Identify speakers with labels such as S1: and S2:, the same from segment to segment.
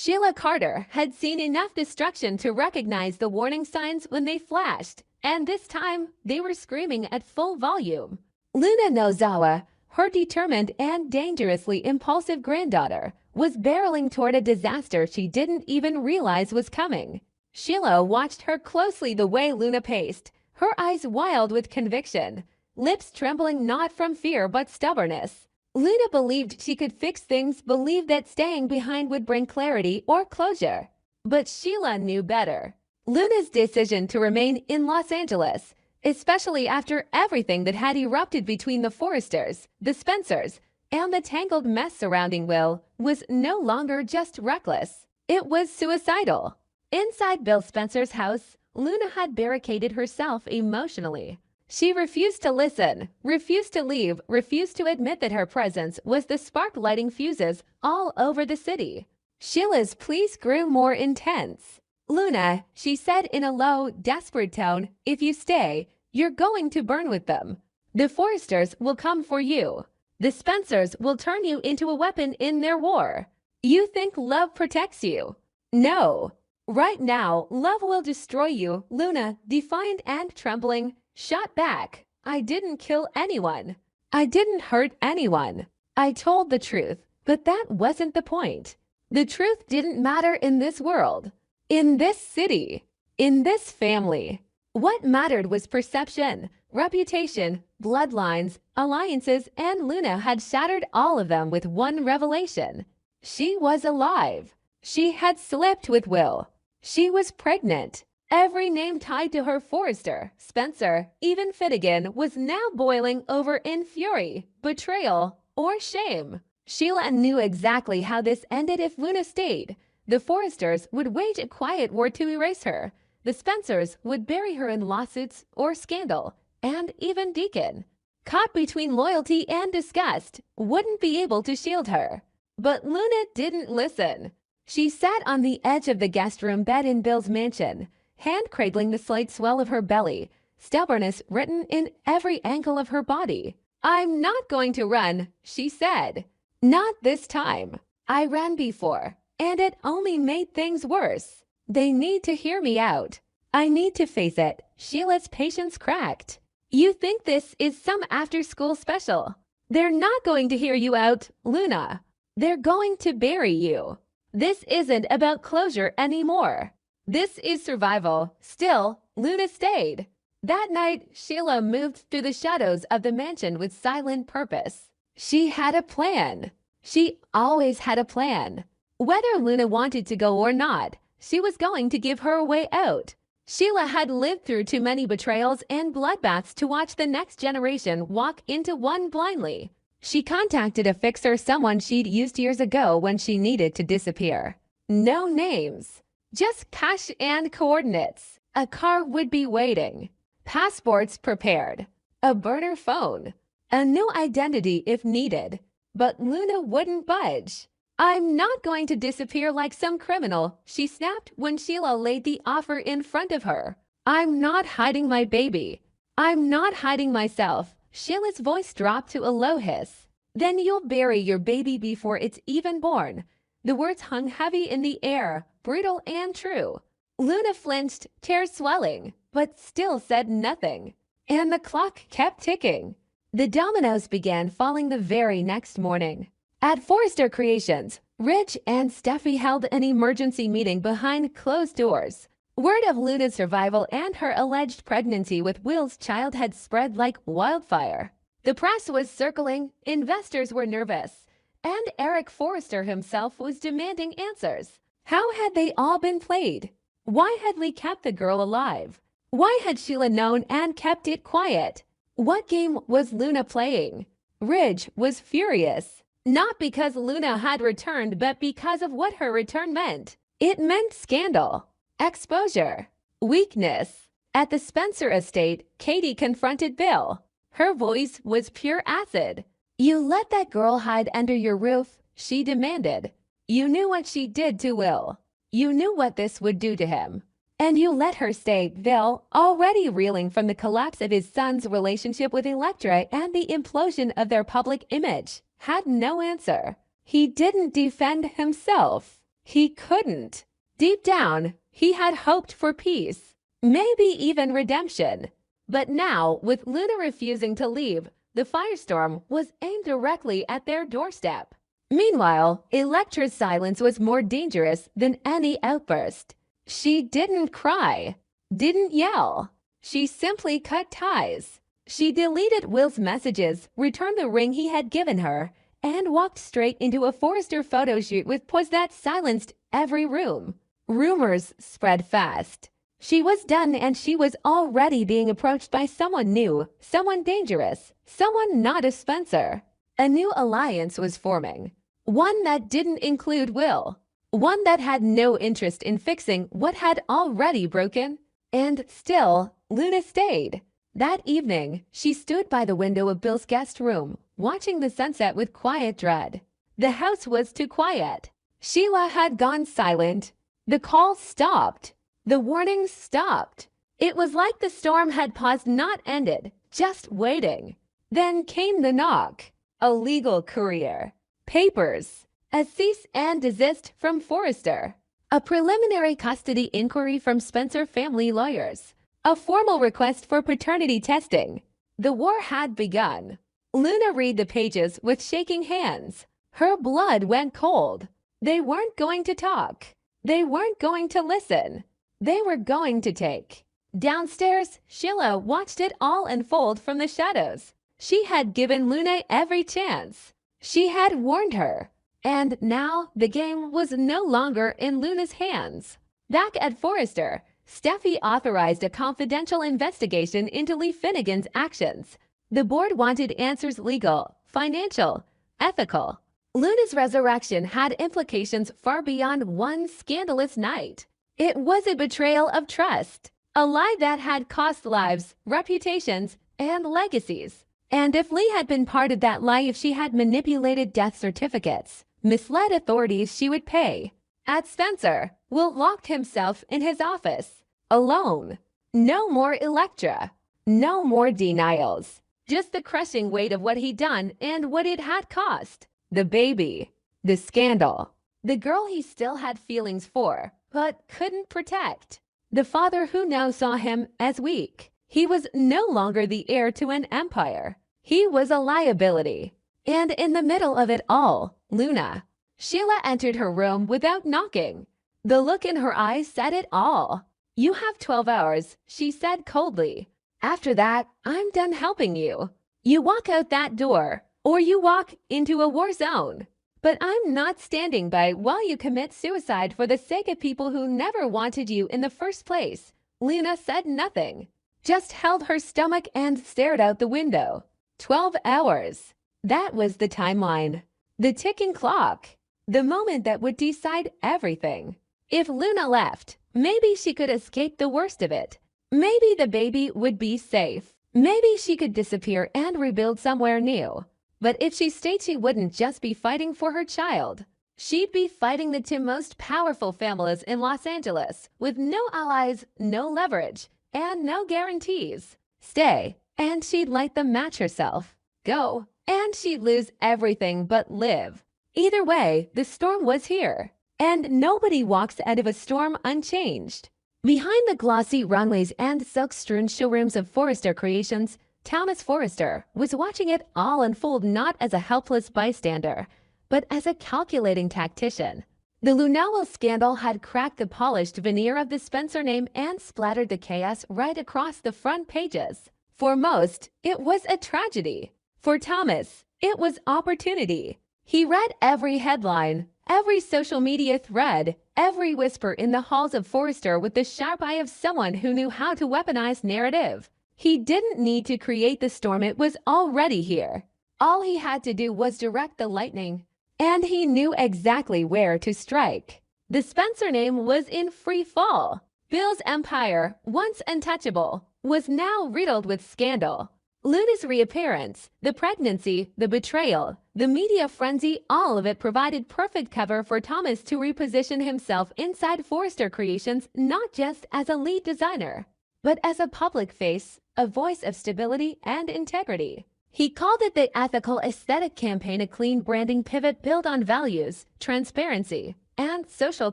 S1: Sheila Carter had seen enough destruction to recognize the warning signs when they flashed, and this time they were screaming at full volume. Luna Nozawa, her determined and dangerously impulsive granddaughter, was barreling toward a disaster she didn't even realize was coming. Sheila watched her closely the way Luna paced, her eyes wild with conviction, lips trembling not from fear but stubbornness. Luna believed she could fix things, believed that staying behind would bring clarity or closure. But Sheila knew better. Luna's decision to remain in Los Angeles, especially after everything that had erupted between the Forresters, the Spencers, and the tangled mess surrounding Will, was no longer just reckless. It was suicidal. Inside Bill Spencer's house, Luna had barricaded herself emotionally. She refused to listen, refused to leave, refused to admit that her presence was the spark lighting fuses all over the city. Sheila's pleas grew more intense. "Luna," she said in a low, desperate tone, "if you stay, you're going to burn with them. The Forresters will come for you. The Spencers will turn you into a weapon in their war. You think love protects you? No. Right now, love will destroy you." Luna, defiant and trembling, shot back. "I didn't kill anyone. I didn't hurt anyone. I told the truth, but that wasn't the point. The truth didn't matter in this world, in this city, in this family. What mattered was perception, reputation, bloodlines, alliances, and Luna had shattered all of them with one revelation. She was alive. She had slept with Will. She was pregnant. Every name tied to her, Forrester, Spencer, even Finnegan, was now boiling over in fury, betrayal, or shame. Sheila knew exactly how this ended if Luna stayed. The Forresters would wage a quiet war to erase her. The Spencers would bury her in lawsuits or scandal, and even Deacon, caught between loyalty and disgust, wouldn't be able to shield her. But Luna didn't listen. She sat on the edge of the guest room bed in Bill's mansion, hand cradling the slight swell of her belly, stubbornness written in every ankle of her body. "I'm not going to run," she said. "Not this time. I ran before, and it only made things worse. They need to hear me out. I need to face it." Sheila's patience cracked. "You think this is some after-school special? They're not going to hear you out, Luna. They're going to bury you. This isn't about closure anymore. This is survival." Still, Luna stayed. That night, Sheila moved through the shadows of the mansion with silent purpose. She had a plan. She always had a plan. Whether Luna wanted to go or not, she was going to give her a way out. Sheila had lived through too many betrayals and bloodbaths to watch the next generation walk into one blindly. She contacted a fixer, someone she'd used years ago when she needed to disappear. No names, just cash and coordinates. A car would be waiting, passports prepared, a burner phone, a new identity if needed. But Luna wouldn't budge. "I'm not going to disappear like some criminal," she snapped when Sheila laid the offer in front of her. "I'm not hiding my baby. I'm not hiding myself." Sheila's voice dropped to a low hiss. "Then you'll bury your baby before it's even born." The words hung heavy in the air, brutal and true. Luna flinched, tears swelling, but still said nothing. And the clock kept ticking. The dominoes began falling the very next morning. At Forrester Creations, Rich and Steffi held an emergency meeting behind closed doors. Word of Luna's survival and her alleged pregnancy with Will's child had spread like wildfire. The press was circling, investors were nervous, and Eric Forrester himself was demanding answers. How had they all been played? Why had Lee kept the girl alive? Why had Sheila known and kept it quiet? What game was Luna playing? Ridge was furious, not because Luna had returned, but because of what her return meant. It meant scandal, exposure, weakness. At the Spencer estate, Katie confronted Bill. Her voice was pure acid. "You let that girl hide under your roof," she demanded. "You knew what she did to Will. You knew what this would do to him. And you let her stay." Bill, already reeling from the collapse of his son's relationship with Electra and the implosion of their public image, had no answer. He didn't defend himself. He couldn't. Deep down, he had hoped for peace, maybe even redemption. But now, with Luna refusing to leave, the firestorm was aimed directly at their doorstep. Meanwhile, Electra's silence was more dangerous than any outburst. She didn't cry, didn't yell. She simply cut ties. She deleted Will's messages, returned the ring he had given her, and walked straight into a Forrester photo shoot with pose that silenced every room. Rumors spread fast. She was done, and she was already being approached by someone new, someone dangerous, someone not a Spencer. A new alliance was forming. One that didn't include Will. One that had no interest in fixing what had already broken. And still, Luna stayed. That evening, she stood by the window of Bill's guest room, watching the sunset with quiet dread. The house was too quiet. Sheila had gone silent. The call stopped. The warnings stopped. It was like the storm had paused, not ended, just waiting. Then came the knock. A legal courier. Papers. A cease and desist from Forrester. A preliminary custody inquiry from Spencer family lawyers. A formal request for paternity testing. The war had begun. Luna read the pages with shaking hands. Her blood went cold. They weren't going to talk. They weren't going to listen. They were going to take. Downstairs, Sheila watched it all unfold from the shadows. She had given Luna every chance. She had warned her. And now the game was no longer in Luna's hands. Back at Forrester, Steffi authorized a confidential investigation into Lee Finnegan's actions. The board wanted answers: legal, financial, ethical. Luna's resurrection had implications far beyond one scandalous night. It was a betrayal of trust, a lie that had cost lives, reputations, and legacies. And if Lee had been part of that lie, if she had manipulated death certificates, misled authorities, she would pay. At Spencer, Will locked himself in his office, alone. No more Electra. No more denials. Just the crushing weight of what he'd done and what it had cost. The baby. The scandal. The girl he still had feelings for, but couldn't protect. The father who now saw him as weak. He was no longer the heir to an empire. He was a liability. And in the middle of it all, Luna. Sheila entered her room without knocking. The look in her eyes said it all. "You have 12 hours," she said coldly. "After that, I'm done helping you. You walk out that door, or you walk into a war zone. But I'm not standing by while you commit suicide for the sake of people who never wanted you in the first place." Luna said nothing, just held her stomach and stared out the window. 12 hours. That was the timeline. The ticking clock. The moment that would decide everything. If Luna left, maybe she could escape the worst of it. Maybe the baby would be safe. Maybe she could disappear and rebuild somewhere new. But if she stayed, she wouldn't just be fighting for her child. She'd be fighting the two most powerful families in Los Angeles, with no allies, no leverage, and no guarantees. Stay, and she'd light the match herself. Go, and she'd lose everything but live. Either way, the storm was here. And nobody walks out of a storm unchanged. Behind the glossy runways and silk-strewn showrooms of Forrester Creations, Thomas Forrester was watching it all unfold, not as a helpless bystander, but as a calculating tactician. The Lunawell scandal had cracked the polished veneer of the Spencer name and splattered the chaos right across the front pages. For most, it was a tragedy. For Thomas, it was opportunity. He read every headline, every social media thread, every whisper in the halls of Forrester with the sharp eye of someone who knew how to weaponize narrative. He didn't need to create the storm, it was already here. All he had to do was direct the lightning, and he knew exactly where to strike. The Spencer name was in free fall. Bill's empire, once untouchable, was now riddled with scandal. Luna's reappearance, the pregnancy, the betrayal, the media frenzy, all of it provided perfect cover for Thomas to reposition himself inside Forrester Creations, not just as a lead designer, but as a public face, a voice of stability and integrity. He called it the ethical aesthetic campaign, a clean branding pivot built on values, transparency, and social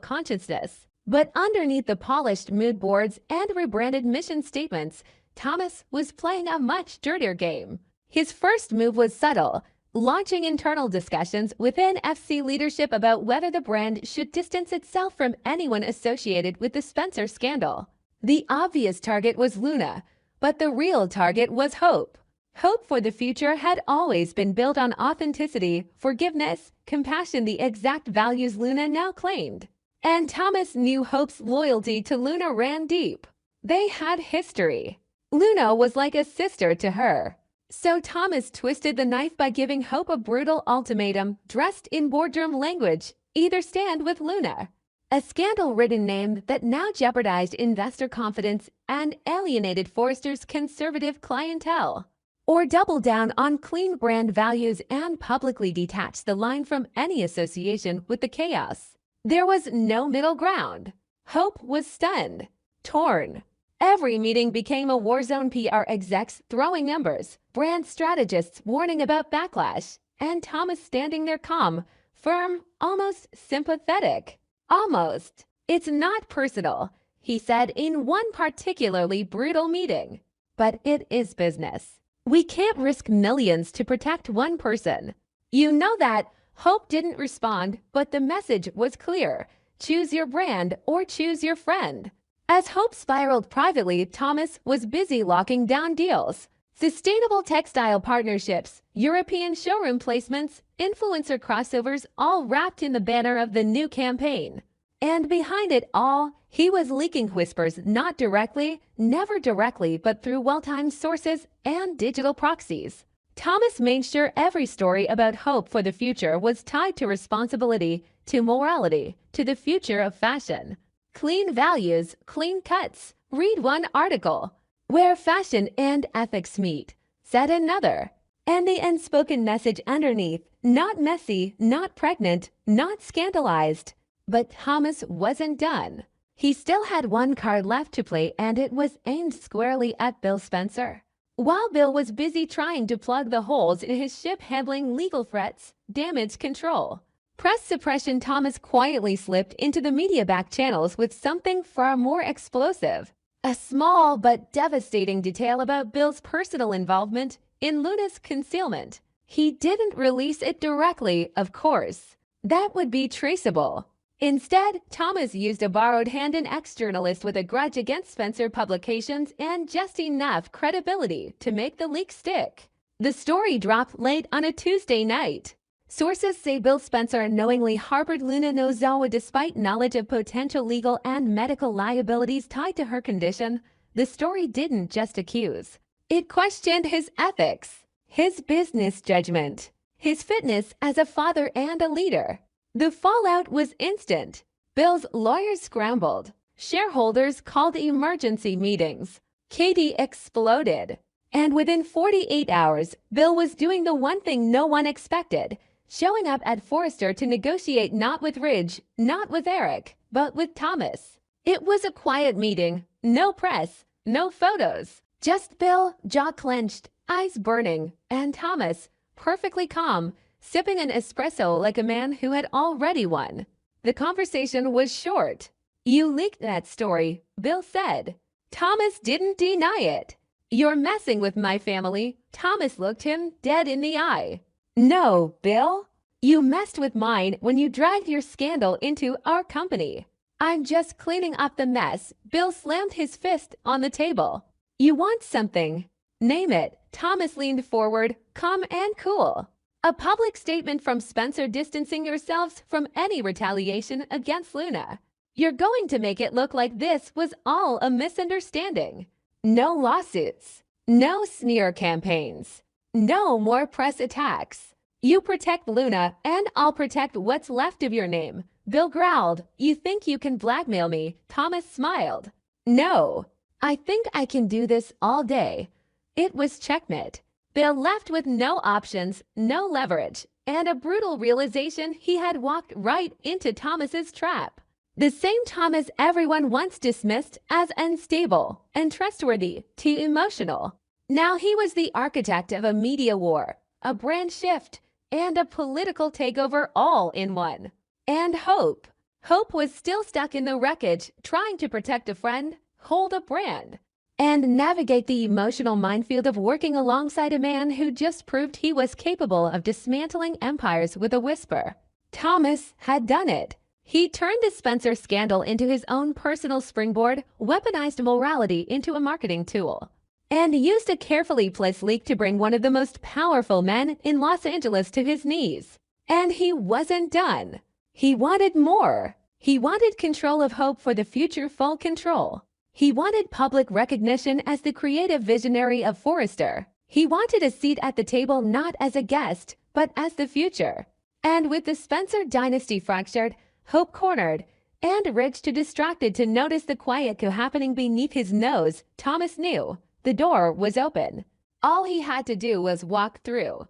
S1: consciousness. But underneath the polished mood boards and rebranded mission statements, Thomas was playing a much dirtier game. His first move was subtle, launching internal discussions within FC leadership about whether the brand should distance itself from anyone associated with the Spencer scandal. The obvious target was Luna, but the real target was Hope. Hope for the future had always been built on authenticity, forgiveness, compassion, the exact values Luna now claimed. And Thomas knew Hope's loyalty to Luna ran deep. They had history. Luna was like a sister to her. So Thomas twisted the knife by giving Hope a brutal ultimatum dressed in boardroom language: either stand with Luna, a scandal-ridden name that now jeopardized investor confidence and alienated Forrester's conservative clientele, or double down on clean brand values and publicly detach the line from any association with the chaos. There was no middle ground. Hope was stunned, torn. Every meeting became a war zone: PR execs throwing numbers, brand strategists warning about backlash, and Thomas standing there calm, firm, almost sympathetic. Almost. "It's not personal," he said in one particularly brutal meeting. "But it is business. We can't risk millions to protect one person." You know that. Hope didn't respond, but the message was clear: choose your brand or choose your friend. As Hope spiraled privately, Thomas was busy locking down deals. Sustainable textile partnerships, European showroom placements, influencer crossovers, all wrapped in the banner of the new campaign. And behind it all, he was leaking whispers, not directly, never directly, but through well-timed sources and digital proxies. Thomas made sure every story about Hope for the future was tied to responsibility, to morality, to the future of fashion. Clean values, clean cuts. Read one article. Where fashion and ethics meet, said another. And the unspoken message underneath: not messy, not pregnant, not scandalized. But Thomas wasn't done. He still had one card left to play, and it was aimed squarely at Bill Spencer. While Bill was busy trying to plug the holes in his ship, handling legal threats, damage control, press suppression, Thomas quietly slipped into the media back channels with something far more explosive. A small but devastating detail about Bill's personal involvement in Luna's concealment. He didn't release it directly, of course. That would be traceable. Instead, Thomas used a borrowed hand, an ex-journalist with a grudge against Spencer Publications, and just enough credibility to make the leak stick. The story dropped late on a Tuesday night. Sources say Bill Spencer knowingly harbored Luna Nozawa despite knowledge of potential legal and medical liabilities tied to her condition. The story didn't just accuse. It questioned his ethics, his business judgment, his fitness as a father and a leader. The fallout was instant. Bill's lawyers scrambled. Shareholders called emergency meetings. Katie exploded. And within 48 hours, Bill was doing the one thing no one expected: showing up at Forrester to negotiate, not with Ridge, not with Eric, but with Thomas. It was a quiet meeting. No press, no photos. Just Bill, jaw clenched, eyes burning, and Thomas, perfectly calm, sipping an espresso like a man who had already won. The conversation was short. "You leaked that story," Bill said. Thomas didn't deny it. "You're messing with my family." Thomas looked him dead in the eye. "No, Bill. You messed with mine when you dragged your scandal into our company." "I'm just cleaning up the mess." Bill slammed his fist on the table. "You want something? Name it." Thomas leaned forward, calm and cool. "A public statement from Spencer distancing yourselves from any retaliation against Luna. You're going to make it look like this was all a misunderstanding. No lawsuits. No smear campaigns. No more press attacks. You protect Luna, and I'll protect what's left of your name." Bill growled. "You think you can blackmail me?" Thomas smiled. "No. I think I can do this all day." It was checkmate. Bill left with no options, no leverage, and a brutal realization: he had walked right into Thomas's trap. The same Thomas everyone once dismissed as unstable, untrustworthy, too emotional. Now he was the architect of a media war, a brand shift, and a political takeover all in one. And Hope. Hope was still stuck in the wreckage, trying to protect a friend, hold a brand, and navigate the emotional minefield of working alongside a man who just proved he was capable of dismantling empires with a whisper. Thomas had done it. He turned the Spencer scandal into his own personal springboard, weaponized morality into a marketing tool, and used a carefully placed leak to bring one of the most powerful men in Los Angeles to his knees. And he wasn't done. He wanted more. He wanted control of Hope for the future, full control. He wanted public recognition as the creative visionary of Forrester. He wanted a seat at the table not as a guest, but as the future. And with the Spencer dynasty fractured, Hope cornered, and Rich too distracted to notice the quiet coup happening beneath his nose, Thomas knew the door was open. All he had to do was walk through.